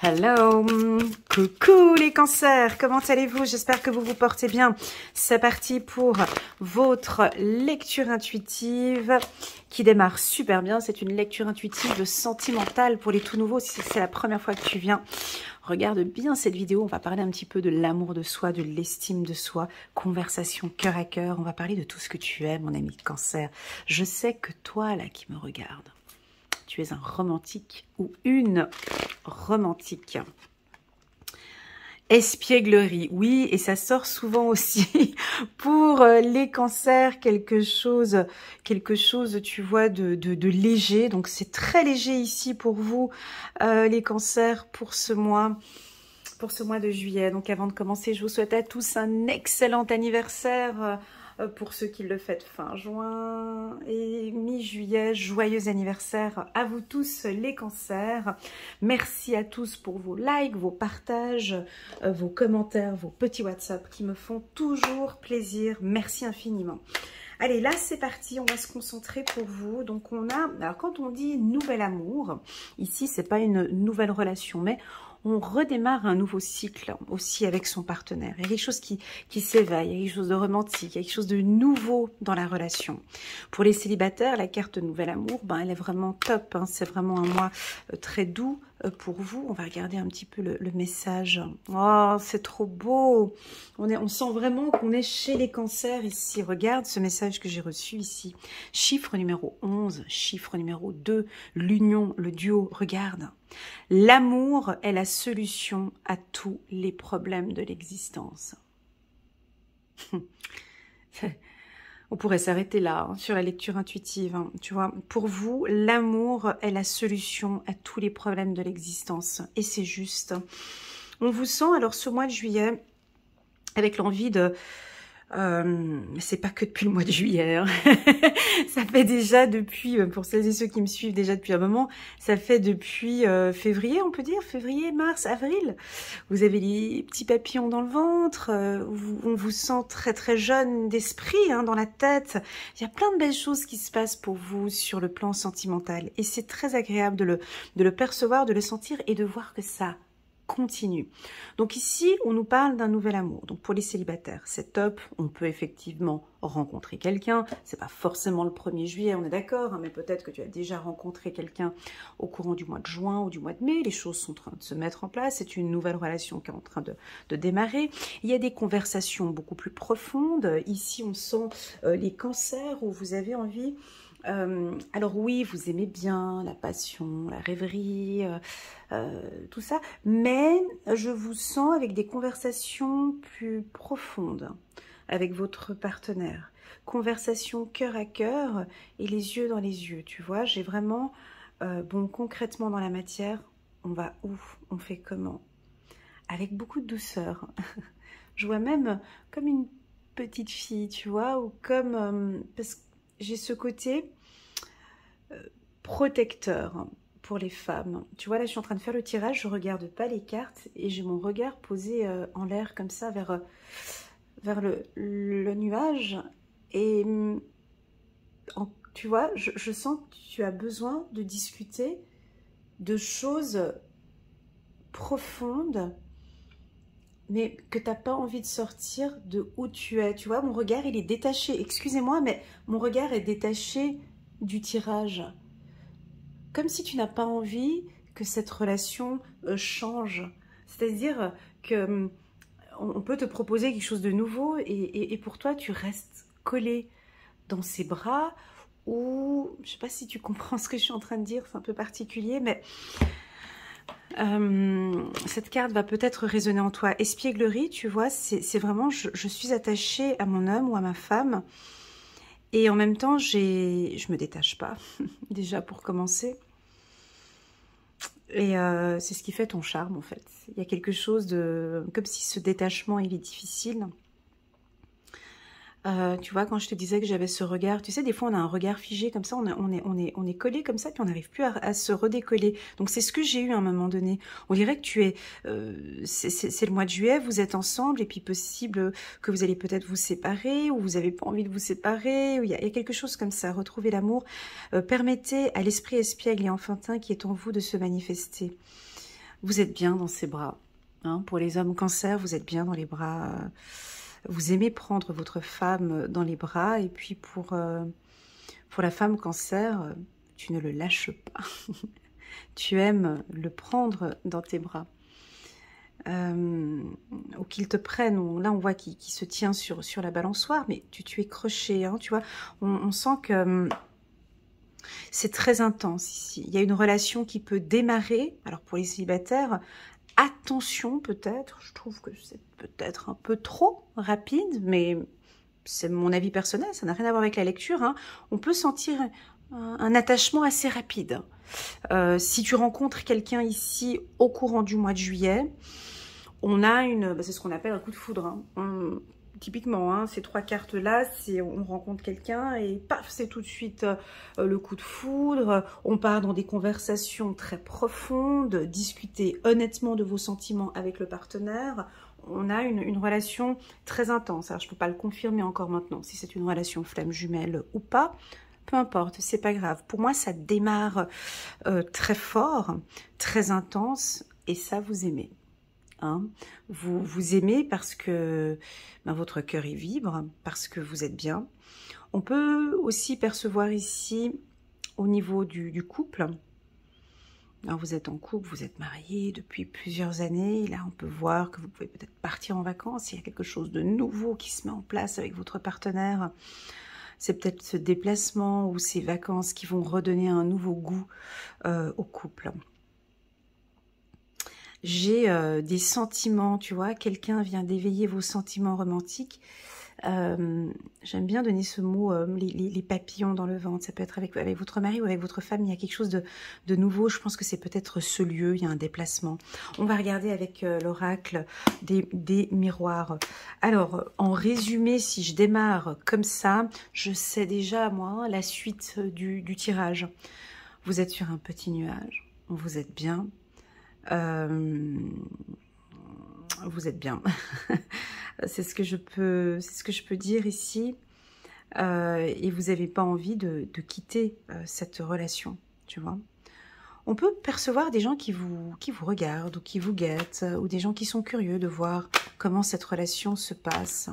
Hello, coucou les cancers, comment allez-vous? J'espère que vous vous portez bien. C'est parti pour votre lecture intuitive qui démarre super bien. C'est une lecture intuitive sentimentale pour les tout nouveaux. Si c'est la première fois que tu viens, regarde bien cette vidéo. On va parler un petit peu de l'amour de soi, de l'estime de soi, conversation cœur à cœur. On va parler de tout ce que tu aimes, mon ami cancer. Je sais que toi là qui me regarde, tu es un romantique ou une romantique. Espièglerie, oui, et ça sort souvent aussi pour les cancers, quelque chose, tu vois, de léger. Donc c'est très léger ici pour vous, les cancers, pour ce mois de juillet. Donc avant de commencer, je vous souhaite à tous un excellent anniversaire. Pour ceux qui le fêtent fin juin et mi-juillet, joyeux anniversaire à vous tous les cancers. Merci à tous pour vos likes, vos partages, vos commentaires, vos petits WhatsApp qui me font toujours plaisir. Merci infiniment. Allez, là c'est parti, on va se concentrer pour vous. Donc on a, alors quand on dit nouvel amour, ici c'est pas une nouvelle relation, mais on redémarre un nouveau cycle aussi avec son partenaire. Il y a quelque chose qui s'éveille, il y a quelque chose de romantique, il y a quelque chose de nouveau dans la relation. Pour les célibataires, la carte nouvel amour, ben, elle est vraiment top. Hein. C'est vraiment un mois très doux pour vous. On va regarder un petit peu le message. Oh, c'est trop beau. On sent vraiment qu'on est chez les cancers ici. Regarde ce message que j'ai reçu ici. Chiffre numéro 11, chiffre numéro 2, l'union, le duo. Regarde. L'amour est la solution à tous les problèmes de l'existence. On pourrait s'arrêter là, hein, sur la lecture intuitive. Hein, tu vois, pour vous, l'amour est la solution à tous les problèmes de l'existence. Et c'est juste. On vous sent, alors, ce mois de juillet, avec l'envie de... c'est pas que depuis le mois de juillet, hein. Ça fait déjà depuis, pour celles et ceux qui me suivent déjà depuis un moment, ça fait depuis février, on peut dire, février, mars, avril. Vous avez les petits papillons dans le ventre, on vous sent très très jeune d'esprit, hein, dans la tête. Il y a plein de belles choses qui se passent pour vous sur le plan sentimental. Et c'est très agréable de le percevoir, de le sentir et de voir que ça continue. Donc ici, on nous parle d'un nouvel amour. Donc pour les célibataires, c'est top. On peut effectivement rencontrer quelqu'un. C'est pas forcément le 1er juillet, on est d'accord, hein, mais peut-être que tu as déjà rencontré quelqu'un au courant du mois de juin ou du mois de mai. Les choses sont en train de se mettre en place. C'est une nouvelle relation qui est en train de démarrer. Il y a des conversations beaucoup plus profondes. Ici, on sent les cancers où vous avez envie... alors oui, vous aimez bien la passion, la rêverie, tout ça, mais je vous sens avec des conversations plus profondes avec votre partenaire. Conversation cœur à cœur et les yeux dans les yeux, tu vois. J'ai vraiment, bon, concrètement dans la matière, on va où? On fait comment? Avec beaucoup de douceur. Je vois même comme une petite fille, tu vois, ou comme... parce que j'ai ce côté protecteur pour les femmes. Tu vois, là, je suis en train de faire le tirage, je regarde pas les cartes et j'ai mon regard posé en l'air comme ça vers le nuage. Et tu vois, je sens que tu as besoin de discuter de choses profondes, mais que tu n'as pas envie de sortir de où tu es. Tu vois, mon regard, il est détaché. Excusez-moi, mais mon regard est détaché du tirage. Comme si tu n'as pas envie que cette relation change. C'est-à-dire que on peut te proposer quelque chose de nouveau et pour toi, tu restes collé dans ses bras ou... Je ne sais pas si tu comprends ce que je suis en train de dire, c'est un peu particulier, mais... cette carte va peut-être résonner en toi. Espièglerie, tu vois, c'est vraiment... Je suis attachée à mon homme ou à ma femme et en même temps, je me détache pas, déjà pour commencer. Et c'est ce qui fait ton charme, en fait. Il y a quelque chose de... Comme si ce détachement, il est difficile. Tu vois, quand je te disais que j'avais ce regard, tu sais, des fois on a un regard figé comme ça, on est collé comme ça, puis on n'arrive plus à se redécoller. Donc c'est ce que j'ai eu à un moment donné. On dirait que tu es, c'est le mois de juillet, vous êtes ensemble, et puis possible que vous allez peut-être vous séparer, ou vous n'avez pas envie de vous séparer, ou il y a quelque chose comme ça. Retrouver l'amour, permettez à l'esprit espiègle et enfantin qui est en vous de se manifester. vous êtes bien dans ses bras. Hein. Pour les hommes cancer, vous êtes bien dans les bras. Vous aimez prendre votre femme dans les bras. Et puis pour la femme cancer, tu ne le lâches pas. Tu aimes le prendre dans tes bras. Ou qu'il te prenne. Là, on voit qu'il se tient sur la balançoire, mais tu es croché. Hein, tu vois, on sent que c'est très intense ici. Il y a une relation qui peut démarrer. Alors, pour les célibataires, attention peut-être. Je trouve que c'est peut-être un peu trop rapide, mais c'est mon avis personnel. Ça n'a rien à voir avec la lecture. Hein. On peut sentir un attachement assez rapide. Si tu rencontres quelqu'un ici au courant du mois de juillet, on a c'est ce qu'on appelle un coup de foudre. Hein. Typiquement, hein, ces trois cartes-là, on rencontre quelqu'un et paf, c'est tout de suite le coup de foudre. On part dans des conversations très profondes, discuter honnêtement de vos sentiments avec le partenaire. On a une relation très intense. Alors, je ne peux pas le confirmer encore maintenant, si c'est une relation flamme jumelle ou pas. Peu importe, c'est pas grave. Pour moi, ça démarre très fort, très intense, et ça, vous aimez. Hein, vous aimez parce que votre cœur y vibre, parce que vous êtes bien. On peut aussi percevoir ici au niveau du couple. Alors vous êtes en couple, vous êtes mariés depuis plusieurs années. Et là, on peut voir que vous pouvez peut-être partir en vacances. Il y a quelque chose de nouveau qui se met en place avec votre partenaire. C'est peut-être ce déplacement ou ces vacances qui vont redonner un nouveau goût au couple. J'ai des sentiments, tu vois, quelqu'un vient d'éveiller vos sentiments romantiques. J'aime bien donner ce mot, les papillons dans le ventre. Ça peut être avec votre mari ou avec votre femme, il y a quelque chose de nouveau. Je pense que c'est peut-être ce lieu, il y a un déplacement. On va regarder avec l'oracle des miroirs. Alors, en résumé, si je démarre comme ça, je sais déjà, moi, la suite du tirage. Vous êtes sur un petit nuage, vous êtes bien. Vous êtes bien. c'est ce que je peux dire ici. Et vous n'avez pas envie de quitter cette relation, tu vois. On peut percevoir des gens qui vous regardent ou qui vous guettent, ou des gens qui sont curieux de voir comment cette relation se passe.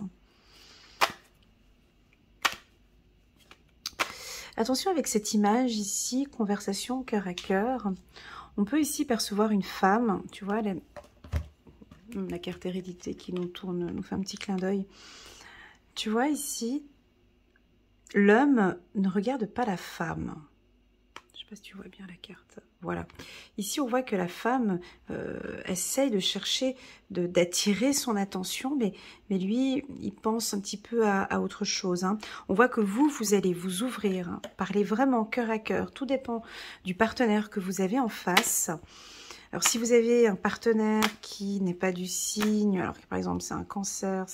Attention avec cette image ici, conversation cœur à cœur. On peut ici percevoir une femme, tu vois, la carte hérédité qui nous tourne, nous fait un petit clin d'œil. Tu vois ici, l'homme ne regarde pas la femme. Je ne sais pas si tu vois bien la carte. Voilà. Ici, on voit que la femme essaye de chercher, d'attirer son attention, mais lui, il pense un petit peu à autre chose. Hein. On voit que vous allez vous ouvrir, hein, parler vraiment cœur à cœur. Tout dépend du partenaire que vous avez en face. Alors, si vous avez un partenaire qui n'est pas du signe, alors que par exemple, c'est un cancer.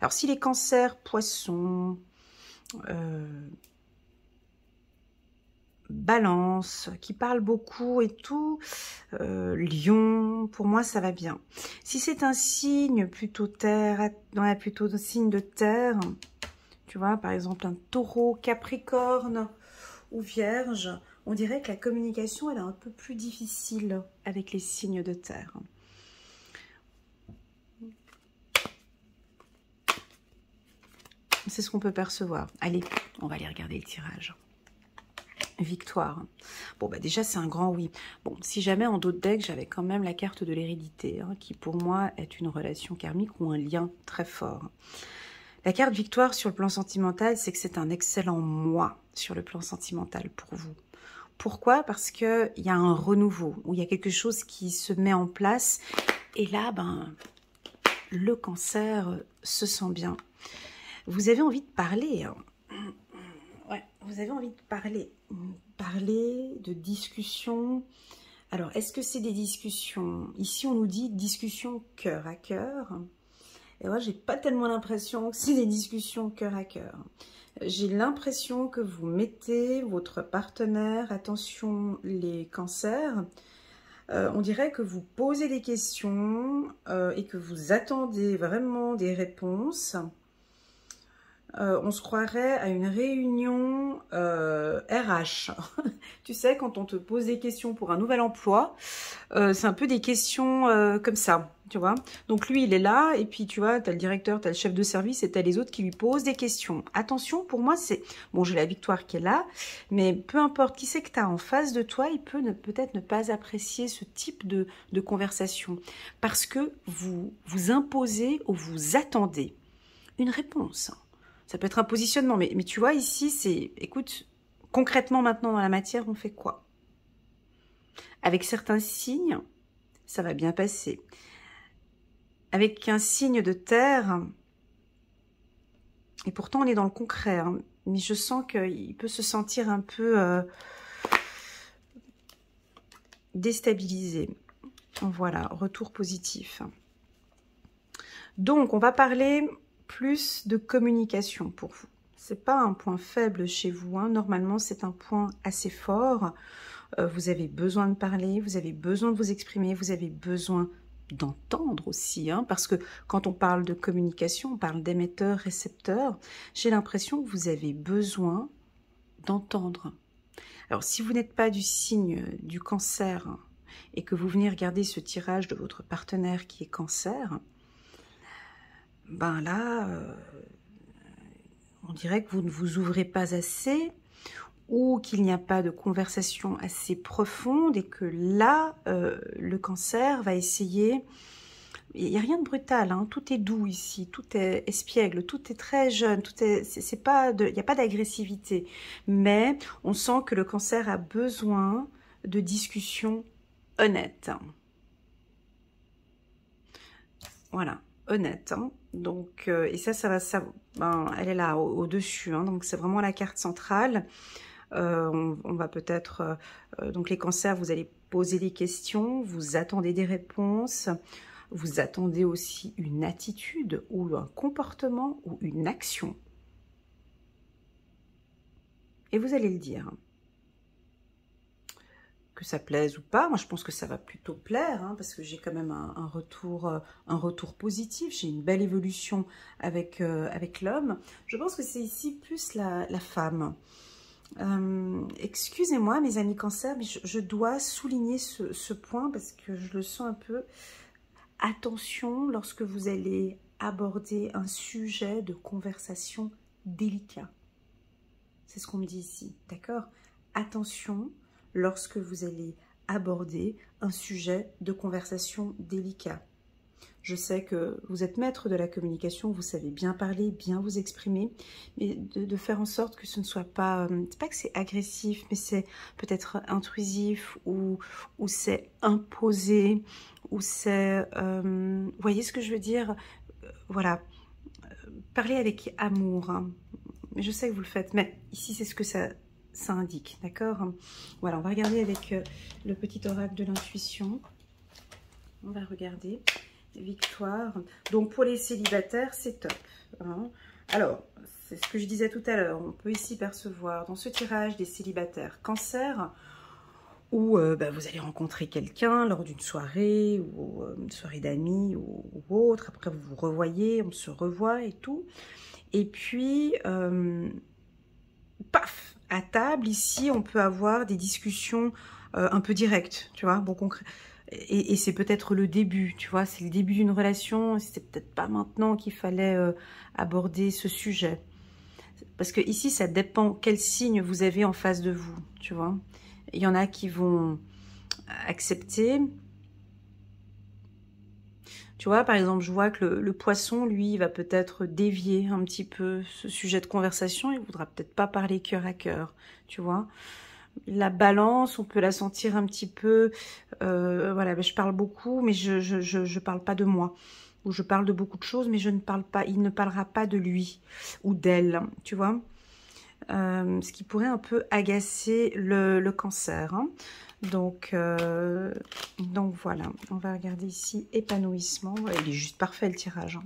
Alors, si les cancers, poissons, Balance, qui parle beaucoup et tout, Lion, pour moi ça va bien. Si c'est un signe plutôt terre, plutôt un signe de terre, tu vois, par exemple un taureau, capricorne ou vierge, on dirait que la communication elle est un peu plus difficile avec les signes de terre. C'est ce qu'on peut percevoir. Allez, on va aller regarder le tirage. Victoire. Bon, bah déjà, c'est un grand oui. Bon, si jamais en d'autres decks, j'avais quand même la carte de l'hérédité, hein, qui pour moi est une relation karmique ou un lien très fort. La carte victoire sur le plan sentimental, c'est que c'est un excellent mois sur le plan sentimental pour vous. Pourquoi? Parce qu'il y a un renouveau, où il y a quelque chose qui se met en place. Et là, ben, le cancer se sent bien. Vous avez envie de parler, hein. Ouais, vous avez envie de parler, de discussion. Alors, est-ce que c'est des discussions? Ici, on nous dit discussion cœur à cœur. Et moi, j'ai pas tellement l'impression que c'est des discussions cœur à cœur. J'ai l'impression que vous mettez votre partenaire, attention les cancers, on dirait que vous posez des questions et que vous attendez vraiment des réponses. on se croirait à une réunion RH. Tu sais, quand on te pose des questions pour un nouvel emploi, c'est un peu des questions comme ça, tu vois. Donc lui, il est là, et puis tu vois, tu as le directeur, tu as le chef de service, et tu as les autres qui lui posent des questions. Attention, pour moi, c'est... Bon, j'ai la Victoire qui est là, mais peu importe qui c'est que tu as en face de toi, il peut peut-être ne pas apprécier ce type de conversation, parce que vous imposez ou vous attendez une réponse. Ça peut être un positionnement, mais tu vois, ici, c'est... Écoute, concrètement, maintenant, dans la matière, on fait quoi? Avec certains signes, ça va bien passer. Avec un signe de terre, et pourtant, on est dans le concret, hein, mais je sens qu'il peut se sentir un peu déstabilisé. Voilà, retour positif. Donc, on va parler plus de communication pour vous. C'est pas un point faible chez vous, hein. Normalement, c'est un point assez fort. Vous avez besoin de parler, vous avez besoin de vous exprimer, vous avez besoin d'entendre aussi, hein, parce que quand on parle de communication, on parle d'émetteur, récepteur. J'ai l'impression que vous avez besoin d'entendre. Alors, si vous n'êtes pas du signe du cancer et que vous venez regarder ce tirage de votre partenaire qui est cancer, ben là, on dirait que vous ne vous ouvrez pas assez, ou qu'il n'y a pas de conversation assez profonde, et que là, le cancer va essayer... Il n'y a rien de brutal, hein, tout est doux ici, tout est espiègle, tout est très jeune, tout est, c'est pas il n'y a pas d'agressivité, mais on sent que le cancer a besoin de discussions honnêtes. Voilà, honnête, hein. Donc, et ça va, ben, elle est là, au-dessus, hein, donc c'est vraiment la carte centrale. On va peut-être... donc les cancers, vous allez poser des questions, vous attendez des réponses, vous attendez aussi une attitude ou un comportement ou une action. Et vous allez le dire. Que ça plaise ou pas, moi je pense que ça va plutôt plaire, hein, parce que j'ai quand même un retour positif, j'ai une belle évolution avec, avec l'homme. Je pense que c'est ici plus la femme. Excusez-moi mes amis cancer, mais je dois souligner ce point parce que je le sens un peu. Attention lorsque vous allez aborder un sujet de conversation délicat. C'est ce qu'on me dit ici, d'accord? Attention lorsque vous allez aborder un sujet de conversation délicat. Je sais que vous êtes maître de la communication, vous savez bien parler, bien vous exprimer, mais de faire en sorte que ce ne soit pas... c'est pas que c'est agressif, mais c'est peut-être intrusif, ou c'est imposé, ou c'est... vous voyez ce que je veux dire? Voilà. Parlez avec amour, hein. Je sais que vous le faites, mais ici c'est ce que ça indique, d'accord? Voilà, on va regarder avec le petit oracle de l'intuition. On va regarder... Victoire. Donc pour les célibataires, c'est top, hein. Alors, c'est ce que je disais tout à l'heure. On peut ici percevoir dans ce tirage des célibataires cancer, où bah, vous allez rencontrer quelqu'un lors d'une soirée, ou une soirée d'amis, ou autre. Après, vous vous revoyez, on se revoit et tout. Et puis, paf, à table, ici, on peut avoir des discussions un peu directes, tu vois, bon, concret. Et c'est peut-être le début, tu vois, c'est le début d'une relation, c'est peut-être pas maintenant qu'il fallait aborder ce sujet. Parce que ici, ça dépend quel signe vous avez en face de vous, tu vois. Il y en a qui vont accepter. Tu vois, par exemple, je vois que le poisson, lui, va peut-être dévier un petit peu ce sujet de conversation. Il ne voudra peut-être pas parler cœur à cœur, tu vois. La balance, on peut la sentir un petit peu, voilà, je parle beaucoup, mais je parle pas de moi. Ou je parle de beaucoup de choses, mais je ne parle pas, il ne parlera pas de lui ou d'elle, tu vois. Ce qui pourrait un peu agacer le cancer, hein. Donc voilà, on va regarder ici, épanouissement. Ouais, il est juste parfait le tirage, hein.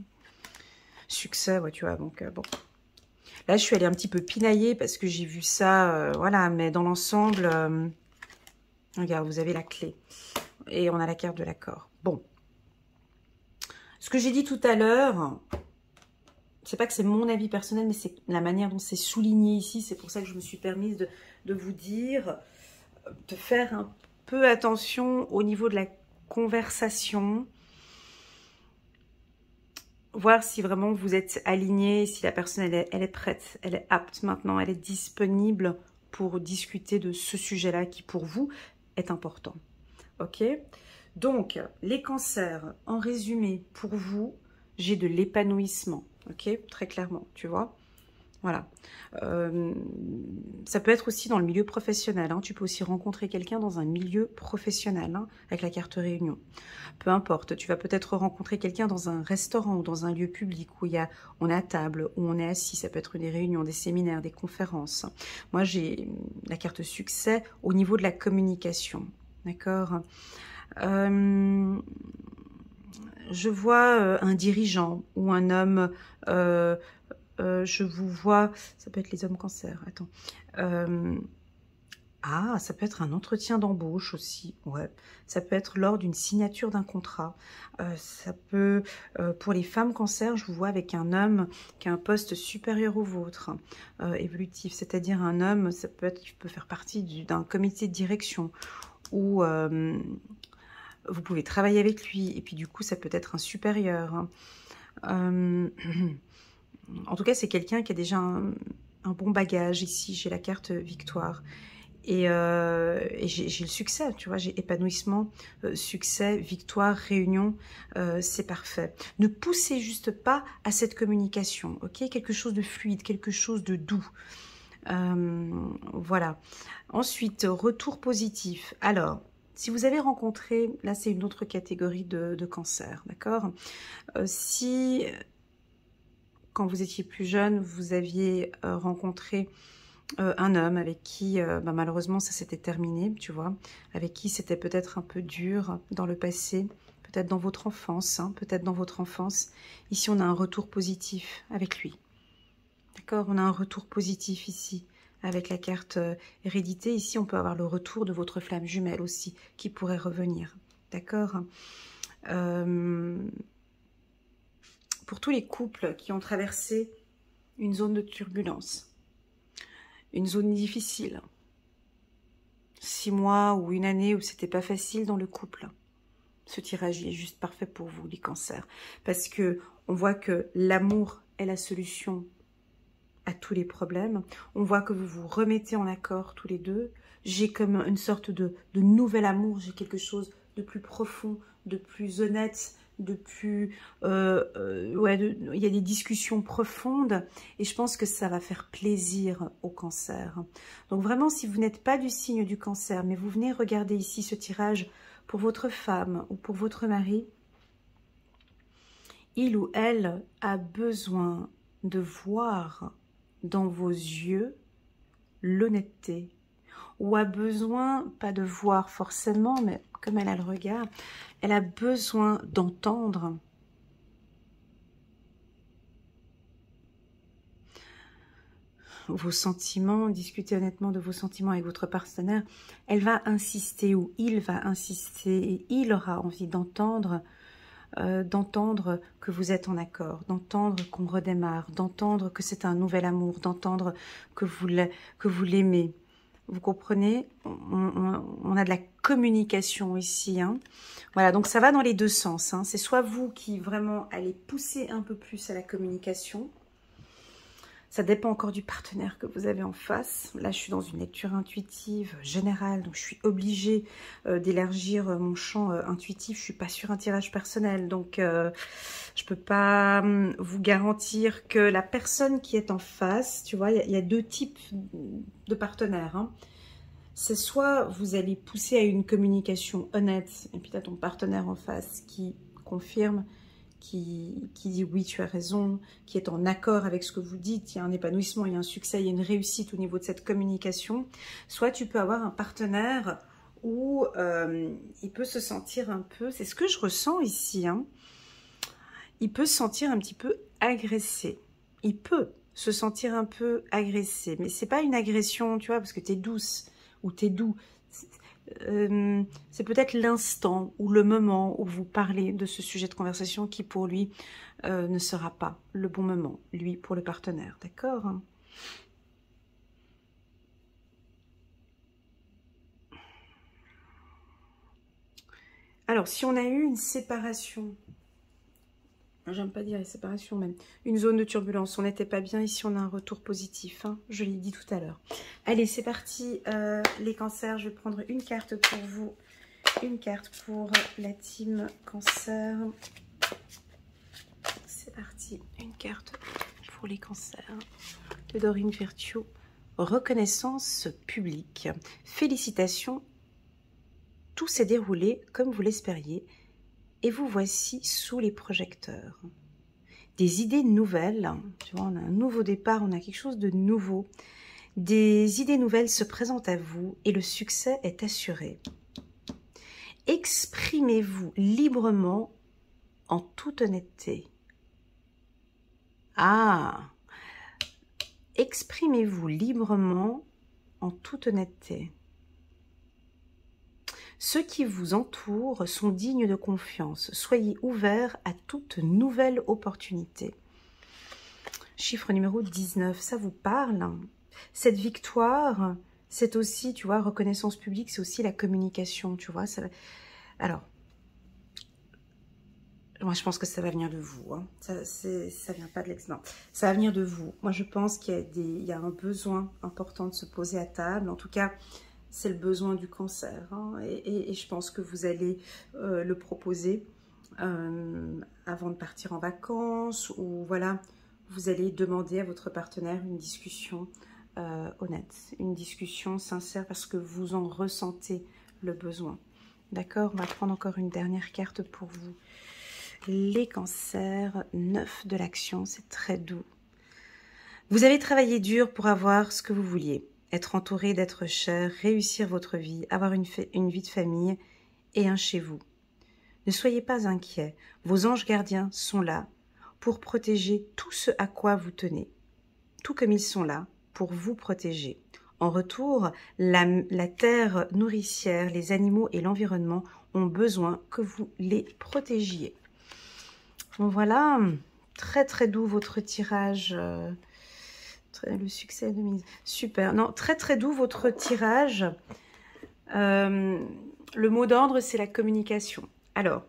Succès, ouais, tu vois, donc bon. Là, je suis allée un petit peu pinailler parce que j'ai vu ça, voilà, mais dans l'ensemble, regarde, vous avez la clé. Et on a la carte de l'accord. Bon. Ce que j'ai dit tout à l'heure, c'est pas que c'est mon avis personnel, mais c'est la manière dont c'est souligné ici. C'est pour ça que je me suis permise de vous dire de faire un peu attention au niveau de la conversation. Voir si vraiment vous êtes aligné, si la personne elle est prête, elle est apte maintenant, elle est disponible pour discuter de ce sujet-là qui pour vous est important. Ok? Donc, les cancers, en résumé, pour vous, j'ai de l'épanouissement. Ok? Très clairement, tu vois? Voilà. Ça peut être aussi dans le milieu professionnel. Hein. Tu peux aussi rencontrer quelqu'un dans un milieu professionnel, hein, avec la carte réunion. Peu importe, tu vas peut-être rencontrer quelqu'un dans un restaurant ou dans un lieu public où on est à table, où on est assis. Ça peut être des réunions, des séminaires, des conférences. Moi, j'ai la carte succès au niveau de la communication. D'accord? Je vois un dirigeant ou un homme... je vous vois, ça peut être les hommes cancer, attends. Ça peut être un entretien d'embauche aussi, ouais. Ça peut être lors d'une signature d'un contrat. Ça peut, pour les femmes cancer, je vous vois avec un homme qui a un poste supérieur au vôtre, évolutif, c'est-à-dire un homme, ça peut être, il peut faire partie d'un comité de direction ou vous pouvez travailler avec lui, et puis du coup, ça peut être un supérieur. En tout cas, c'est quelqu'un qui a déjà un bon bagage. Ici, j'ai la carte victoire. Et j'ai le succès, tu vois, j'ai épanouissement, succès, victoire, réunion, c'est parfait. Ne poussez juste pas à cette communication, ok? Quelque chose de fluide, quelque chose de doux. Voilà. Ensuite, retour positif. Alors, si vous avez rencontré, là c'est une autre catégorie de cancer, d'accord? Si, quand vous étiez plus jeune, vous aviez rencontré un homme avec qui, malheureusement, ça s'était terminé, tu vois, avec qui c'était peut-être un peu dur dans le passé, peut-être dans votre enfance, hein, peut-être dans votre enfance. Ici, on a un retour positif avec lui. D'accord? On a un retour positif ici, avec la carte hérédité. Ici, on peut avoir le retour de votre flamme jumelle aussi, qui pourrait revenir. D'accord? Pour tous les couples qui ont traversé une zone de turbulence, une zone difficile, 6 mois ou une année où c'était pas facile dans le couple, ce tirage est juste parfait pour vous, les cancers, parce que on voit que l'amour est la solution à tous les problèmes. On voit que vous vous remettez en accord tous les deux. J'ai comme une sorte de nouvel amour, j'ai quelque chose de plus profond, de plus honnête, de plus... il y a des discussions profondes et je pense que ça va faire plaisir au cancer. Donc vraiment, si vous n'êtes pas du signe du cancer, mais vous venez regarder ici ce tirage pour votre femme ou pour votre mari, il ou elle a besoin de voir dans vos yeux l'honnêteté, ou a besoin, pas de voir forcément, mais comme elle a le regard, elle a besoin d'entendre vos sentiments, discuter honnêtement de vos sentiments avec votre partenaire. Elle va insister, ou il va insister, et il aura envie d'entendre que vous êtes en accord, d'entendre qu'on redémarre, d'entendre que c'est un nouvel amour, d'entendre que vous l'aimez. Vous comprenez? On a de la communication ici. Hein. Voilà, donc ça va dans les deux sens. Hein. C'est soit vous qui vraiment allez pousser un peu plus à la communication. Ça dépend encore du partenaire que vous avez en face. Là, je suis dans une lecture intuitive générale, donc je suis obligée d'élargir mon champ intuitif. Je ne suis pas sur un tirage personnel, donc je ne peux pas vous garantir que la personne qui est en face, tu vois, il y a deux types de partenaires. Hein. C'est soit vous allez pousser à une communication honnête, et puis tu as ton partenaire en face qui confirme, qui dit oui, tu as raison, qui est en accord avec ce que vous dites, il y a un épanouissement, il y a un succès, il y a une réussite au niveau de cette communication. Soit tu peux avoir un partenaire où il peut se sentir un peu, c'est ce que je ressens ici, hein, il peut se sentir un petit peu agressé. Il peut se sentir un peu agressé, mais c'est pas une agression, tu vois, parce que tu es douce ou tu es doux. c'est peut-être l'instant ou le moment où vous parlez de ce sujet de conversation qui pour lui ne sera pas le bon moment, lui pour le partenaire, d'accord? Alors, si on a eu une séparation, j'aime pas dire une séparation même, une zone de turbulence, on n'était pas bien, ici on a un retour positif, hein, je l'ai dit tout à l'heure. Allez, c'est parti, les cancers, je vais prendre une carte pour vous, une carte pour la team cancer. C'est parti, une carte pour les cancers. De Dorine Virtue, reconnaissance publique. Félicitations, tout s'est déroulé comme vous l'espériez et vous voici sous les projecteurs. Des idées nouvelles, tu vois, on a un nouveau départ, on a quelque chose de nouveau. Des idées nouvelles se présentent à vous et le succès est assuré. Exprimez-vous librement en toute honnêteté. Ah! Exprimez-vous librement en toute honnêteté. Ceux qui vous entourent sont dignes de confiance. Soyez ouverts à toute nouvelle opportunité. Chiffre numéro 19, ça vous parle? Cette victoire, c'est aussi, tu vois, reconnaissance publique, c'est aussi la communication, tu vois. Ça... Alors, moi je pense que ça va venir de vous. Hein. Ça vient pas de l'extérieur. Ça va venir de vous. Moi je pense qu'il y a un besoin important de se poser à table. En tout cas, c'est le besoin du cancer. Hein, et je pense que vous allez le proposer avant de partir en vacances. Ou voilà, vous allez demander à votre partenaire une discussion honnête. Une discussion sincère parce que vous en ressentez le besoin. D'accord? On va prendre encore une dernière carte pour vous. Les cancers, 9 de l'action, c'est très doux. Vous avez travaillé dur pour avoir ce que vous vouliez. Être entouré d'êtres chers, réussir votre vie, avoir une vie de famille et un chez vous. Ne soyez pas inquiets, vos anges gardiens sont là pour protéger tout ce à quoi vous tenez, tout comme ils sont là pour vous protéger. En retour, la terre nourricière, les animaux et l'environnement ont besoin que vous les protégiez. Bon, voilà, très très doux votre tirage. Le succès de mise. Super. Non, très très doux votre tirage. Le mot d'ordre, c'est la communication. Alors,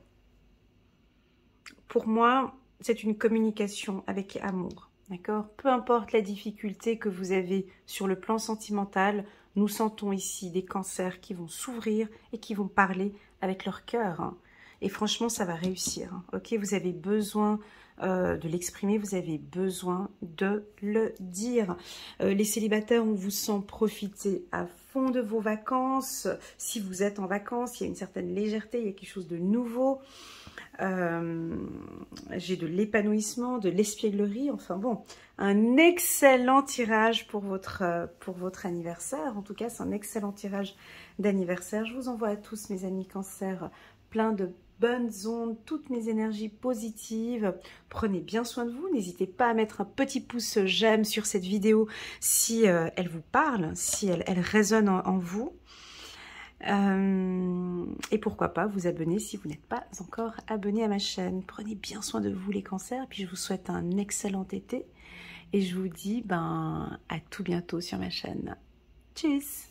pour moi, c'est une communication avec amour. D'accord? Peu importe la difficulté que vous avez sur le plan sentimental, nous sentons ici des cancers qui vont s'ouvrir et qui vont parler avec leur cœur. Hein. Et franchement, ça va réussir. Hein. Ok, vous avez besoin de l'exprimer, vous avez besoin de le dire. Les célibataires, on vous sent profiter à fond de vos vacances. Si vous êtes en vacances, il y a une certaine légèreté, il y a quelque chose de nouveau. J'ai de l'épanouissement, de l'espièglerie, enfin bon, un excellent tirage pour votre anniversaire. En tout cas, c'est un excellent tirage d'anniversaire. Je vous envoie à tous, mes amis cancer, plein de bonnes ondes, toutes mes énergies positives. Prenez bien soin de vous. N'hésitez pas à mettre un petit pouce j'aime sur cette vidéo si elle vous parle, si elle résonne en vous. Et pourquoi pas vous abonner si vous n'êtes pas encore abonné à ma chaîne. Prenez bien soin de vous les cancers. Puis je vous souhaite un excellent été. Et je vous dis à tout bientôt sur ma chaîne. Tchuss!